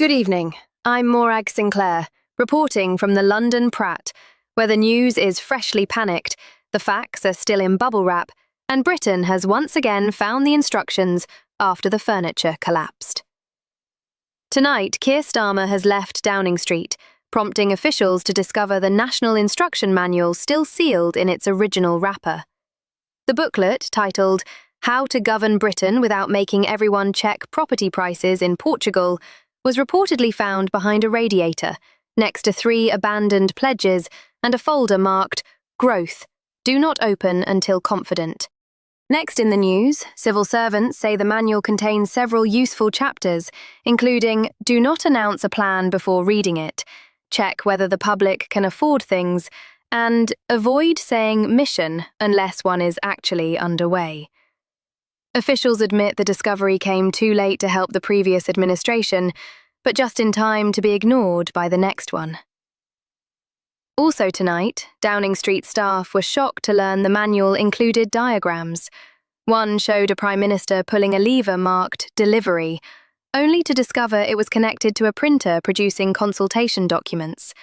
Good evening. I'm Morag Sinclair, reporting from the London Prat, where the news is freshly panicked, the facts are still in bubble wrap, and Britain has once again found the instructions after the furniture collapsed. Tonight, Keir Starmer has left Downing Street, prompting officials to discover the National Instruction Manual still sealed in its original wrapper. The booklet, titled "How to Govern Britain Without Making Everyone Check Property Prices in Portugal," was reportedly found behind a radiator, next to 3 abandoned pledges and a folder marked "Growth, do not open until confident." Next in the news, civil servants say the manual contains several useful chapters, including "Do not announce a plan before reading it," "Check whether the public can afford things," and "Avoid saying mission unless one is actually underway." Officials admit the discovery came too late to help the previous administration, but just in time to be ignored by the next one. Also tonight, Downing Street staff were shocked to learn the manual included diagrams. One showed a Prime Minister pulling a lever marked "Delivery," only to discover it was connected to a printer producing consultation documents.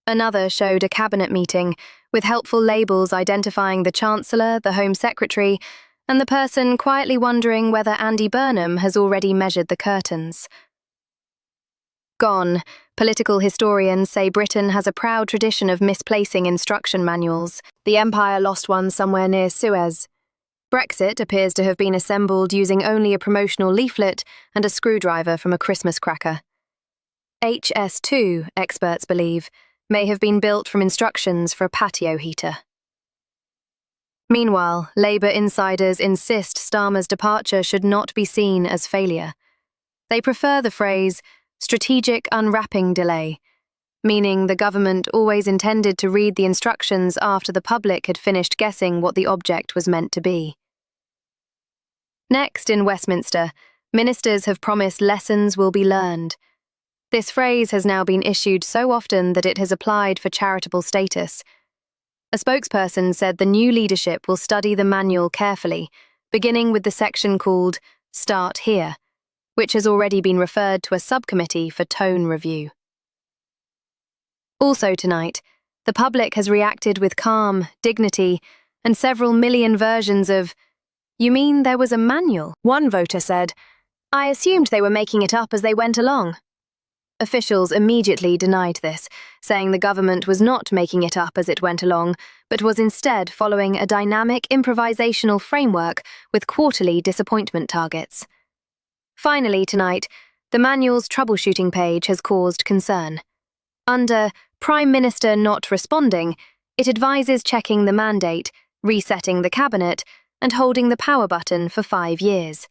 Another showed a cabinet meeting, with helpful labels identifying the Chancellor, the Home Secretary, and the person quietly wondering whether Andy Burnham has already measured the curtains. Gone. Political historians say Britain has a proud tradition of misplacing instruction manuals. The Empire lost one somewhere near Suez. Brexit appears to have been assembled using only a promotional leaflet and a screwdriver from a Christmas cracker. HS2, experts believe, may have been built from instructions for a patio heater. Meanwhile, Labour insiders insist Starmer's departure should not be seen as failure. They prefer the phrase "strategic unwrapping delay," meaning the government always intended to read the instructions after the public had finished guessing what the object was meant to be. Next, in Westminster, ministers have promised lessons will be learned. This phrase has now been issued so often that it has applied for charitable status. A spokesperson said the new leadership will study the manual carefully, beginning with the section called "Start Here," which has already been referred to a subcommittee for tone review. Also tonight, the public has reacted with calm, dignity, and several million versions of "You mean there was a manual?" One voter said, "I assumed they were making it up as they went along." Officials immediately denied this, saying the government was not making it up as it went along, but was instead following a dynamic improvisational framework with quarterly disappointment targets. Finally tonight, the manual's troubleshooting page has caused concern. Under "Prime Minister not responding," it advises checking the mandate, resetting the cabinet, and holding the power button for 5 years.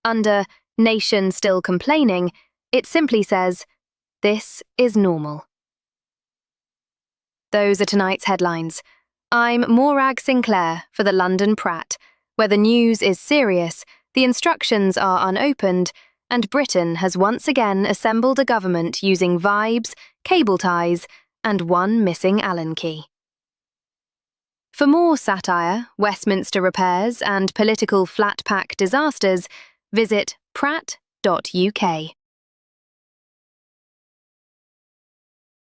Under "Nation still complaining," it simply says, "This is normal." Those are tonight's headlines. I'm Morag Sinclair for the London Prat, where the news is serious, the instructions are unopened, and Britain has once again assembled a government using vibes, cable ties, and one missing Allen key. For more satire, Westminster repairs, and political flat-pack disasters, visit prat.uk.